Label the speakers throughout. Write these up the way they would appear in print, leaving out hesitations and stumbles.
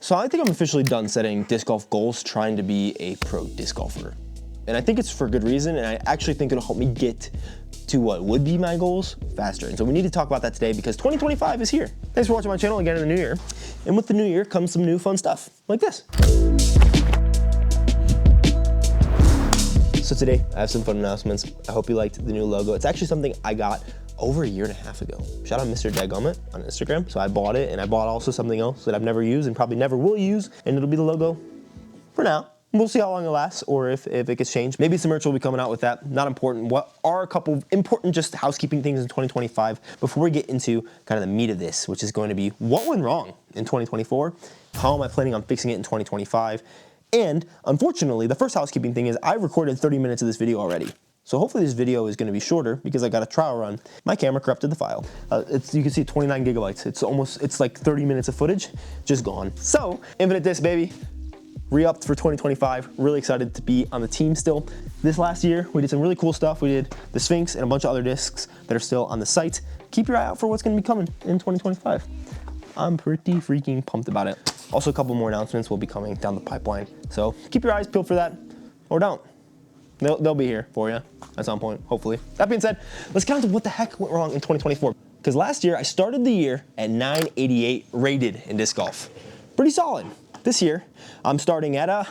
Speaker 1: So I think I'm officially done setting disc golf goals, trying to be a pro disc golfer. And I think it's for good reason, and I actually think it'll help me get to what would be my goals faster. And so we need to talk about that today because 2025 is here. Thanks for watching my channel again in the new year. And with the new year comes some new fun stuff, like this. So today, I have some fun announcements. I hope you liked the new logo. It's actually something I got over a year and a half ago. Shout out Mr. Dagummit on Instagram. So I bought it, and I bought also something else that I've never used and probably never will use, and it'll be the logo for now. We'll see how long it lasts or if it gets changed. Maybe some merch will be coming out with that. Not important. What are a couple of important just housekeeping things in 2025 before we get into kind of the meat of this, which is going to be what went wrong in 2024? How am I planning on fixing it in 2025? And unfortunately, the first housekeeping thing is I recorded 30 minutes of this video already. So hopefully this video is going to be shorter because I got a trial run. My camera corrupted the file. You can see 29 gigabytes. It's like 30 minutes of footage just gone. So Infinite Disc, baby. Re-upped for 2025. Really excited to be on the team still. This last year, we did some really cool stuff. We did the Sphinx and a bunch of other discs that are still on the site. Keep your eye out for what's going to be coming in 2025. I'm pretty freaking pumped about it. Also, a couple more announcements will be coming down the pipeline. So keep your eyes peeled for that, or don't. They'll be here for you at some point, hopefully. That being said, let's get on to what the heck went wrong in 2024. Because last year, I started the year at 988 rated in disc golf. Pretty solid. This year, I'm starting at a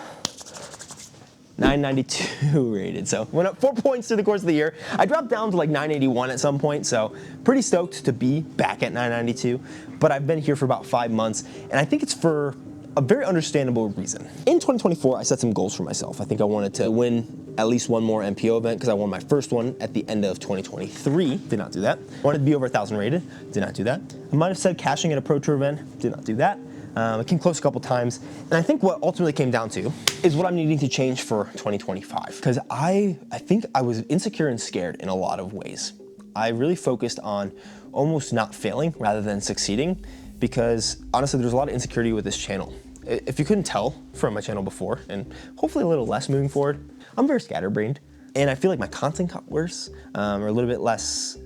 Speaker 1: 992 rated. So went up 4 points through the course of the year. I dropped down to like 981 at some point, so pretty stoked to be back at 992. But I've been here for about 5 months, and I think it's for a very understandable reason. In 2024, I set some goals for myself. I think I wanted to win at least one more MPO event because I won my first one at the end of 2023. Did not do that. Wanted to be over 1,000 rated. Did not do that. I might have said cashing at a Pro Tour event. Did not do that. I came close a couple times. And I think what ultimately came down to is what I'm needing to change for 2025. Because I think I was insecure and scared in a lot of ways. I really focused on almost not failing rather than succeeding because honestly, there's a lot of insecurity with this channel. If you couldn't tell from my channel before, and hopefully a little less moving forward, I'm very scatterbrained. And I feel like my content got worse, or a little bit less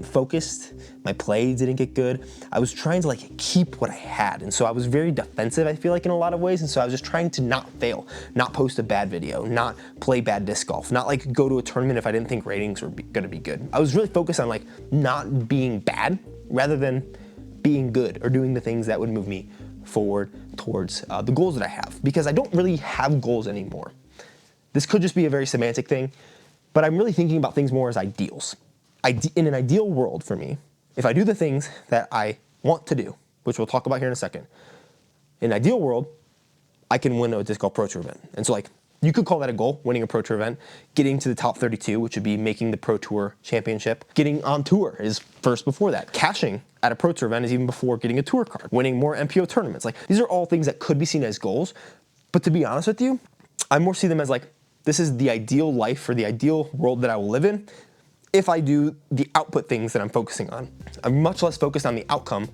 Speaker 1: focused. My play didn't get good. I was trying to like keep what I had. And so I was very defensive, I feel like, in a lot of ways. And so I was just trying to not fail, not post a bad video, not play bad disc golf, not like go to a tournament if I didn't think ratings were gonna be good. I was really focused on like not being bad rather than being good or doing the things that would move me forward towards the goals that I have, because I don't really have goals anymore. This could just be a very semantic thing, but I'm really thinking about things more as ideals. In an ideal world for me, if I do the things that I want to do, which we'll talk about here in a second, in an ideal world, I can win a disc golf Pro Tour event. And so like, you could call that a goal, winning a Pro Tour event, getting to the top 32, which would be making the Pro Tour championship. Getting on tour is first before that. Cashing at a Pro Tour event is even before getting a tour card. Winning more MPO tournaments. Like, these are all things that could be seen as goals. But to be honest with you, I more see them as like, this is the ideal life or the ideal world that I will live in if I do the output things that I'm focusing on. I'm much less focused on the outcome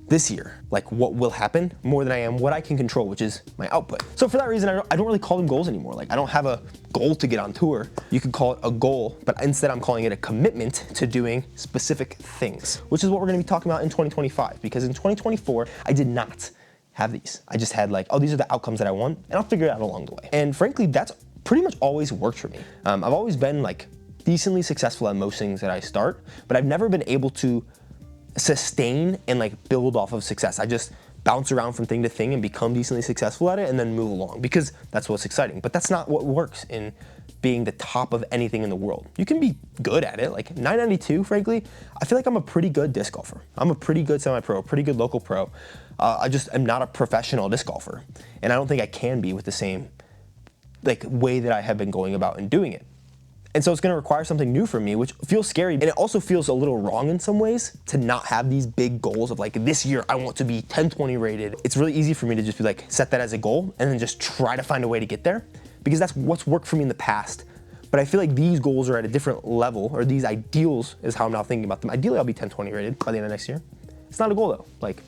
Speaker 1: this year, like what will happen, more than I am what I can control, which is my output. So for that reason, I don't really call them goals anymore. Like, I don't have a goal to get on tour. You could call it a goal, but instead I'm calling it a commitment to doing specific things, which is what we're gonna be talking about in 2025, because in 2024, I did not have these. I just had like, oh, these are the outcomes that I want, and I'll figure it out along the way. And frankly, that's pretty much always worked for me. I've always been like decently successful at most things that I start, but I've never been able to sustain and like build off of success. I just bounce around from thing to thing and become decently successful at it and then move along because that's what's exciting. But that's not what works in being the top of anything in the world. You can be good at it. Like 992, frankly, I feel like I'm a pretty good disc golfer. I'm a pretty good semi-pro, pretty good local pro. I just am not a professional disc golfer. And I don't think I can be with the same like way that I have been going about and doing it. And so it's gonna require something new for me, which feels scary. And it also feels a little wrong in some ways to not have these big goals of like, this year I want to be 1020 rated. It's really easy for me to just be like, set that as a goal and then just try to find a way to get there, because that's what's worked for me in the past. But I feel like these goals are at a different level, or these ideals is how I'm now thinking about them. Ideally, I'll be 1020 rated by the end of next year. It's not a goal though. Like,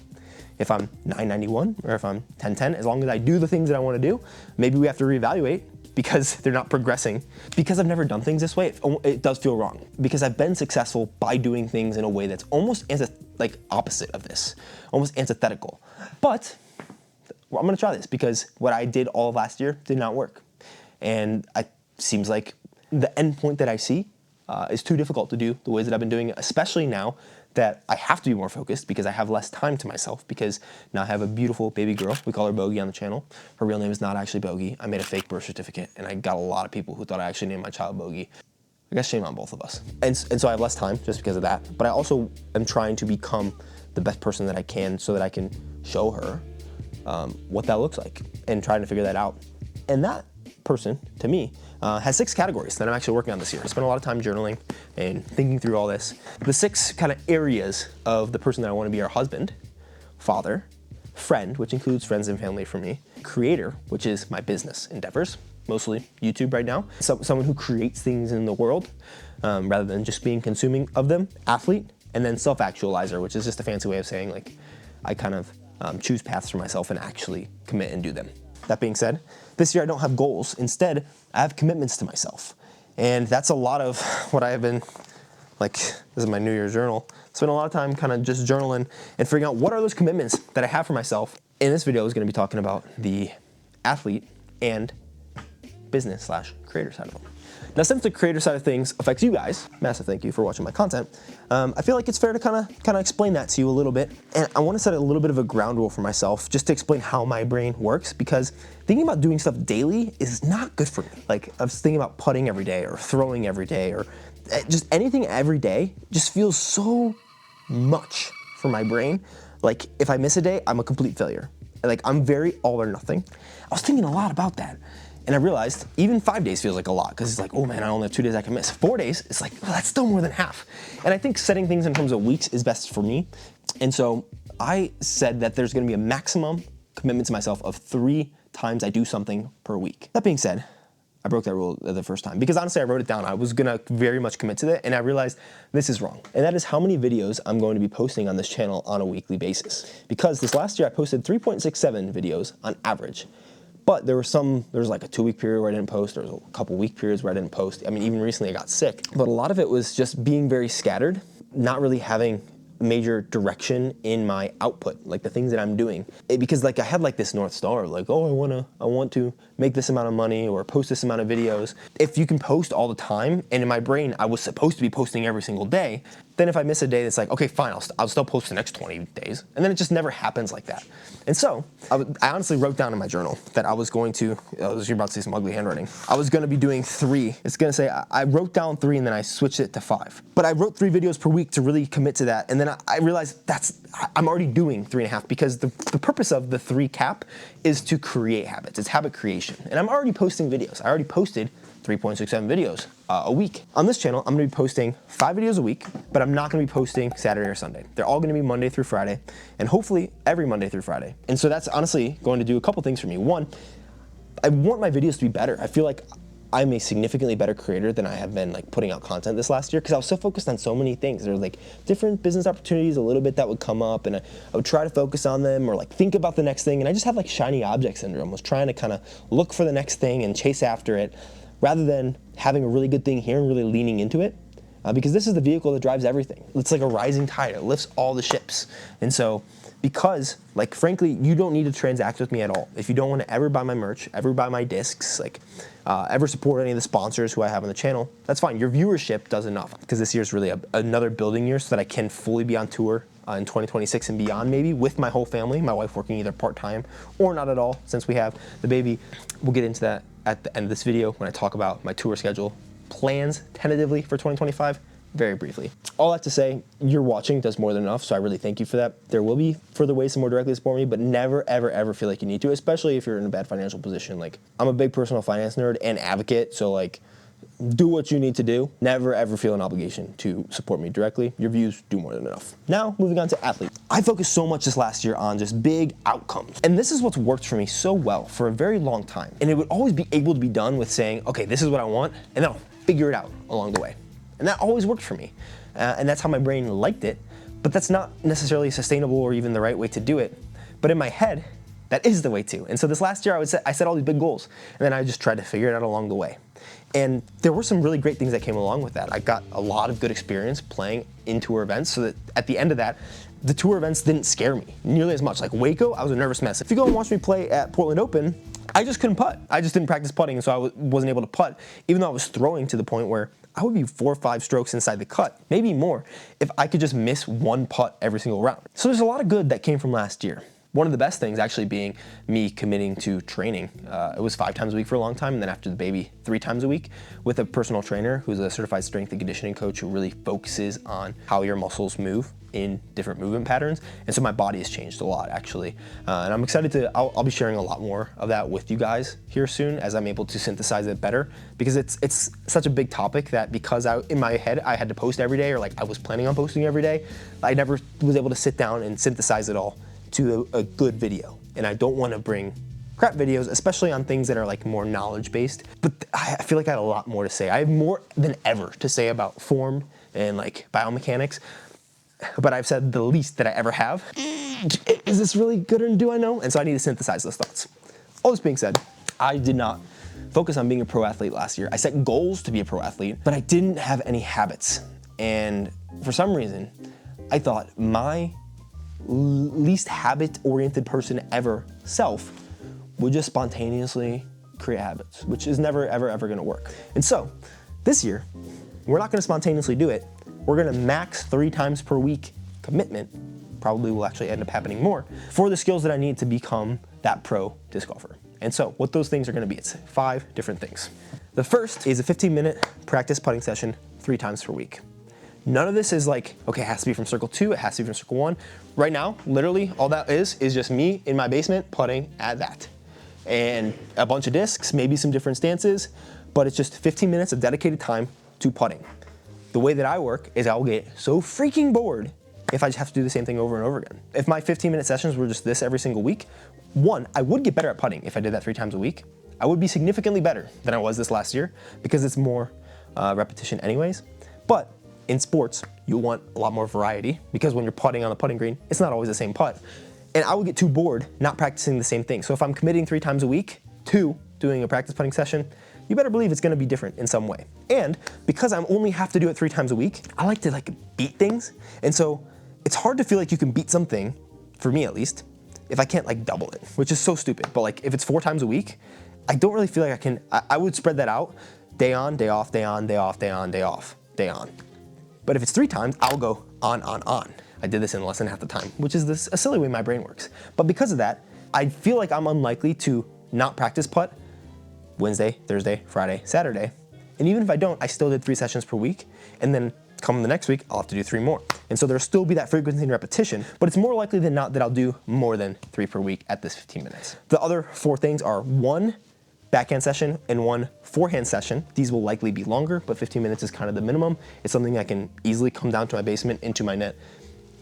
Speaker 1: if I'm 991 or if I'm 1010, as long as I do the things that I wanna do, maybe we have to reevaluate because they're not progressing. Because I've never done things this way, it does feel wrong. Because I've been successful by doing things in a way that's almost opposite of this, almost antithetical. But well, I'm gonna try this because what I did all of last year did not work. And it seems like the end point that I see is too difficult to do the ways that I've been doing it, especially now that I have to be more focused because I have less time to myself, because now I have a beautiful baby girl. We call her Bogey on the channel. Her real name is not actually Bogey. I made a fake birth certificate, and I got a lot of people who thought I actually named my child Bogey. I guess shame on both of us. And so I have less time just because of that. But I also am trying to become the best person that I can so that I can show her what that looks like and trying to figure that out. And that person, to me, has 6 categories that I'm actually working on this year. I spent a lot of time journaling and thinking through all this. The 6 kind of areas of the person that I want to be are husband, father, friend, which includes friends and family for me, creator, which is my business endeavors, mostly YouTube right now, someone who creates things in the world rather than just being consuming of them, athlete, and then self-actualizer, which is just a fancy way of saying like I kind of choose paths for myself and actually commit and do them. That being said, this year I don't have goals. Instead, I have commitments to myself. And that's a lot of what I have been, like, this is my New Year's journal. Spent a lot of time kind of just journaling and figuring out what are those commitments that I have for myself. In this video, I was gonna be talking about the athlete and business/creator side of them. Now, since the creator side of things affects you guys, massive thank you for watching my content, I feel like it's fair to kind of explain that to you a little bit. And I want to set a little bit of a ground rule for myself just to explain how my brain works, because thinking about doing stuff daily is not good for me. Like, I was thinking about putting every day or throwing every day or just anything every day just feels so much for my brain. Like, if I miss a day, I'm a complete failure. Like, I'm very all or nothing. I was thinking a lot about that. And I realized even 5 days feels like a lot, because it's like, oh man, I only have 2 days I can miss. 4 days, it's like, well, that's still more than half. And I think setting things in terms of weeks is best for me. And so I said that there's gonna be a maximum commitment to myself of 3 times I do something per week. That being said, I broke that rule the first time because honestly, I wrote it down. I was gonna very much commit to it, and I realized this is wrong. And that is how many videos I'm going to be posting on this channel on a weekly basis. Because this last year I posted 3.67 videos on average. But there was like a 2-week period where I didn't post. There was a couple week periods where I didn't post. I mean, even recently I got sick. But a lot of it was just being very scattered, not really having major direction in my output, like the things that I'm doing. Because like I had like this North Star, like, oh, I want to make this amount of money or post this amount of videos. If you can post all the time, and in my brain, I was supposed to be posting every single day, then if I miss a day, it's like, okay, fine, I'll still post the next 20 days. And then it just never happens like that. And so I honestly wrote down in my journal that I was going to, you're about to see some ugly handwriting. I was gonna be doing 3. It's gonna say, I wrote down 3 and then I switched it to 5. But I wrote 3 videos per week to really commit to that. And then I realized I'm already doing 3.5, because the purpose of the 3 cap is to create habits. It's habit creation. And I'm already posting videos. I already posted 3.67 videos a week. On this channel, I'm gonna be posting 5 videos a week, but I'm not gonna be posting Saturday or Sunday. They're all gonna be Monday through Friday, and hopefully every Monday through Friday. And so that's honestly going to do a couple things for me. One, I want my videos to be better. I feel like I'm a significantly better creator than I have been like putting out content this last year, because I was so focused on so many things. There were like different business opportunities a little bit that would come up, and I would try to focus on them or like think about the next thing. And I just have like shiny object syndrome. I was trying to kind of look for the next thing and chase after it, rather than having a really good thing here and really leaning into it. Because this is the vehicle that drives everything. It's like a rising tide. It lifts all the ships. And so, because, like, frankly, you don't need to transact with me at all. If you don't want to ever buy my merch, ever buy my discs, like, ever support any of the sponsors who I have on the channel, that's fine. Your viewership does enough. Because this year is really another building year so that I can fully be on tour in 2026 and beyond, maybe, with my whole family, my wife working either part-time or not at all, since we have the baby. We'll get into that at the end of this video when I talk about my tour schedule plans tentatively for 2025, very briefly. All that to say, your watching does more than enough, so I really thank you for that. There will be further ways to more directly support me, but never, ever, ever feel like you need to, especially if you're in a bad financial position. Like, I'm a big personal finance nerd and advocate, so like, do what you need to do. Never, ever feel an obligation to support me directly. Your views do more than enough. Now, moving on to athlete. I focused so much this last year on just big outcomes. And this is what's worked for me so well for a very long time. And it would always be able to be done with saying, okay, this is what I want, and then I'll figure it out along the way. And that always worked for me. And that's how my brain liked it. But that's not necessarily sustainable or even the right way to do it. But in my head, that is the way to. And so this last year, I set all these big goals, and then I just tried to figure it out along the way. And there were some really great things that came along with that. I got a lot of good experience playing in tour events, so that at the end of that, the tour events didn't scare me nearly as much. Like Waco, I was a nervous mess. If you go and watch me play at Portland Open, I just couldn't putt. I just didn't practice putting, and so I wasn't able to putt, even though I was throwing to the point where I would be 4 or 5 strokes inside the cut, maybe more, if I could just miss one putt every single round. So there's a lot of good that came from last year. One of the best things actually being me committing to training. It was 5 times a week for a long time, and then after the baby, 3 times a week with a personal trainer who's a certified strength and conditioning coach who really focuses on how your muscles move in different movement patterns. And so my body has changed a lot, actually. And I'm excited I'll be sharing a lot more of that with you guys here soon as I'm able to synthesize it better, because it's such a big topic that because in my head I had to post every day, or like I was planning on posting every day, I never was able to sit down and synthesize it all to a good video. And I don't want to bring crap videos, especially on things that are like more knowledge based. But I feel like I had a lot more to say. I have more than ever to say about form and like biomechanics, but I've said the least that I ever have. Is this really good, and do I know? And so I need to synthesize those thoughts. All this being said, I did not focus on being a pro athlete last year. I set goals to be a pro athlete, but I didn't have any habits. And for some reason, I thought my least habit-oriented person ever self would just spontaneously create habits, which is never, ever gonna work. And so this year, we're not gonna spontaneously do it. We're gonna max 3 times per week commitment, probably will actually end up happening more, for the skills that I need to become that pro disc golfer. And so what those things are gonna be, it's 5 different things. The first is a 15-minute practice putting session 3 times per week. None of this is like, okay, it has to be from circle 2, it has to be from circle 1. Right now, literally, all that is just me in my basement putting at that. And a bunch of discs, maybe some different stances, but it's just 15 minutes of dedicated time to putting. The way that I work is I'll get so freaking bored if I just have to do the same thing over and over again. If my 15-minute sessions were just this every single week, 1, I would get better at putting if I did that 3 times a week. I would be significantly better than I was this last year because it's more repetition anyways. But in sports, you want a lot more variety because when you're putting on the putting green, it's not always the same putt. And I would get too bored not practicing the same thing. So if I'm committing 3 times a week to doing a practice putting session, you better believe it's gonna be different in some way. And because I only have to do it 3 times a week, I like to beat things. And so it's hard to feel like you can beat something, for me at least, if I can't double it, which is so stupid. But if it's 4 times a week, I don't really feel like I can. I would spread that out, day on, day off, day on, day off, day on, day off, day on. But if it's 3 times, I'll go on. I did this in less than half the time, which is a silly way my brain works. But because of that, I feel like I'm unlikely to not practice putt Wednesday, Thursday, Friday, Saturday. And even if I don't, I still did 3 sessions per week. And then come the next week, I'll have to do 3 more. And so there'll still be that frequency and repetition, but it's more likely than not that I'll do more than 3 per week at this 15 minutes. The other 4 things are 1 backhand session and 1 forehand session. These will likely be longer, but 15 minutes is kind of the minimum. It's something I can easily come down to my basement, into my net,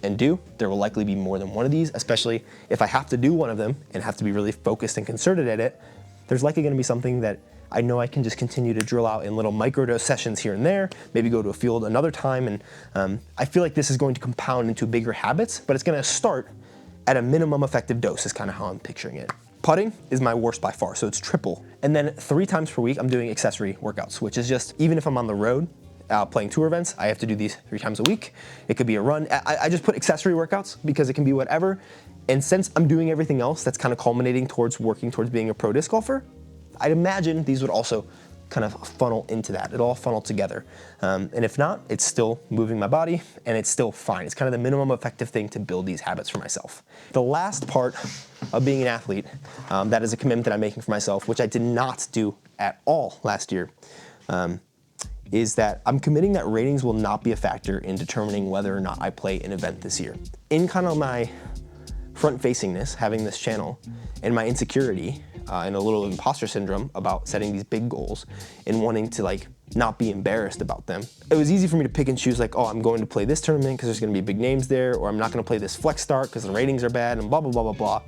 Speaker 1: and do. There will likely be more than 1 of these, especially if I have to do 1 of them and have to be really focused and concerted at it. There's likely gonna be something that I know I can just continue to drill out in little microdose sessions here and there, maybe go to a field another time. And I feel like this is going to compound into bigger habits, but it's gonna start at a minimum effective dose is kind of how I'm picturing it. Putting is my worst by far, so it's triple. And then 3 times per week, I'm doing accessory workouts, which is just, even if I'm on the road, playing tour events, I have to do these 3 times a week. It could be a run. I just put accessory workouts because it can be whatever. And since I'm doing everything else that's kind of culminating towards working towards being a pro disc golfer, I'd imagine these would also kind of funnel into that. It'll all funnel together. And if not, it's still moving my body and it's still fine. It's kind of the minimum effective thing to build these habits for myself. The last part of being an athlete, that is a commitment that I'm making for myself, which I did not do at all last year, is that I'm committing that ratings will not be a factor in determining whether or not I play an event this year. In kind of my front-facingness, having this channel, and my insecurity, and a little imposter syndrome about setting these big goals and wanting to not be embarrassed about them. It was easy for me to pick and choose oh, I'm going to play this tournament because there's gonna be big names there, or I'm not gonna play this flex start because the ratings are bad, and blah, blah, blah, blah, blah.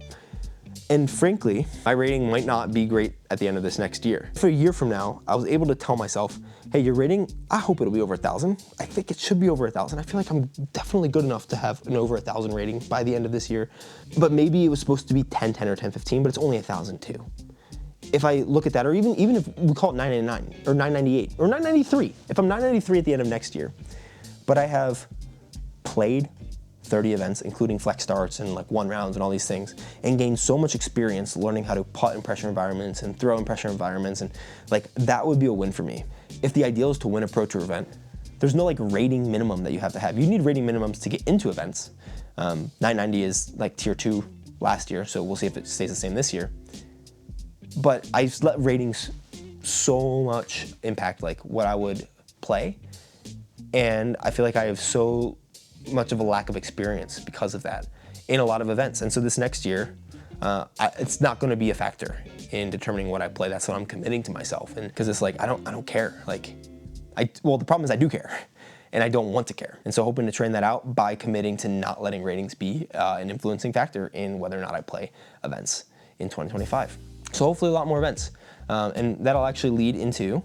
Speaker 1: And frankly, my rating might not be great at the end of this next year. For a year from now, I was able to tell myself, hey, your rating, I hope it'll be over 1,000. I think it should be over 1,000. I feel like I'm definitely good enough to have an over 1,000 rating by the end of this year. But maybe it was supposed to be 1010 or 1015, but it's only 1,002. If I look at that, or even if we call it 999 or 998 or 993, if I'm 993 at the end of next year, but I have played 30 events, including flex starts and like 1 rounds and all these things, and gain so much experience learning how to putt in pressure environments and throw in pressure environments, and like that would be a win for me. If the ideal is to win a Pro Tour event, there's no like rating minimum that you have to have. You need rating minimums to get into events. 990 is like tier 2 last year, so we'll see if it stays the same this year. But I just let ratings so much impact like what I would play, and I feel like I have so much of a lack of experience because of that in a lot of events. And so this next year, it's not going to be a factor in determining what I play. That's what I'm committing to myself, and because it's like I don't care. Like, well, the problem is I do care, and I don't want to care. And so hoping to train that out by committing to not letting ratings be an influencing factor in whether or not I play events in 2025. So hopefully a lot more events. And that'll actually lead into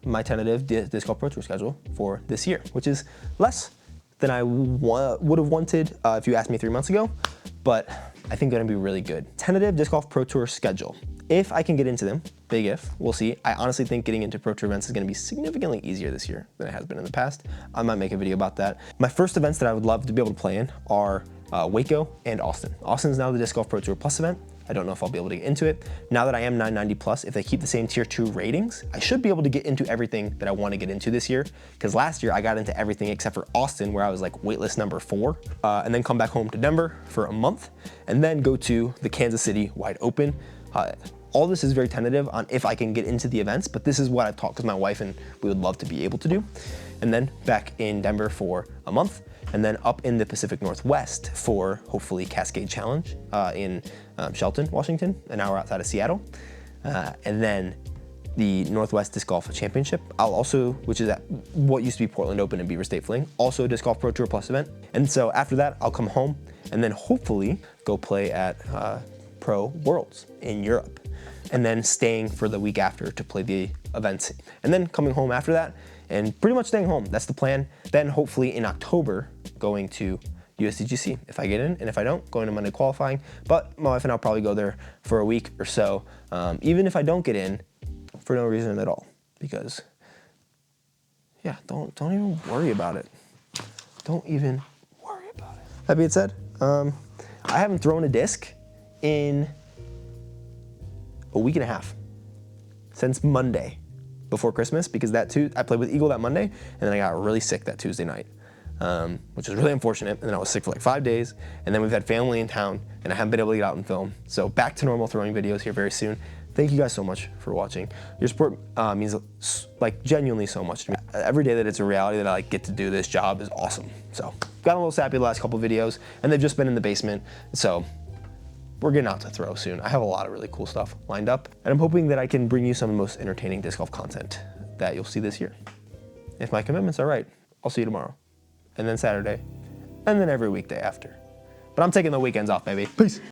Speaker 1: my tentative Disc Golf Pro Tour schedule for this year, which is less than I would have wanted if you asked me 3 months ago, but I think gonna be really good. Tentative Disc Golf Pro Tour schedule. If I can get into them, big if, we'll see. I honestly think getting into Pro Tour events is gonna be significantly easier this year than it has been in the past. I might make a video about that. My first events that I would love to be able to play in are Waco and Austin. Austin's now the Disc Golf Pro Tour Plus event. I don't know if I'll be able to get into it. Now that I am 990 plus, if they keep the same tier 2 ratings, I should be able to get into everything that I want to get into this year. Because last year I got into everything except for Austin, where I was like waitlist number 4, and then come back home to Denver for a month, and then go to the Kansas City Wide Open. All this is very tentative on if I can get into the events, but this is what I've talked with my wife and we would love to be able to do. And then back in Denver for a month, and then up in the Pacific Northwest for hopefully Cascade Challenge in Shelton, Washington, an hour outside of Seattle. And then the Northwest Disc Golf Championship, which is at what used to be Portland Open and Beaver State Fling, also a Disc Golf Pro Tour Plus event. And so after that, I'll come home and then hopefully go play at Pro Worlds in Europe, and then staying for the week after to play the events, and then coming home after that and pretty much staying home. That's the plan. Then hopefully in October, going to USDGC if I get in, and if I don't, going to Monday qualifying. But my wife and I'll probably go there for a week or so, even if I don't get in, for no reason at all, because yeah, don't even worry about it. Don't even worry about it. That being said, I haven't thrown a disc in a week and a half since Monday before Christmas, because I played with Eagle that Monday, and then I got really sick that Tuesday night, which was really unfortunate. And then I was sick for like 5 days, and then we've had family in town, and I haven't been able to get out and film. So back to normal throwing videos here very soon. Thank you guys so much for watching. Your support means like genuinely so much to me. Every day that it's a reality that I like get to do this job is awesome. So got a little sappy the last couple videos, and they've just been in the basement. So we're getting out to throw soon. I have a lot of really cool stuff lined up, and I'm hoping that I can bring you some of the most entertaining disc golf content that you'll see this year. If my commitments are right, I'll see you tomorrow, and then Saturday, and then every weekday after. But I'm taking the weekends off, baby. Peace.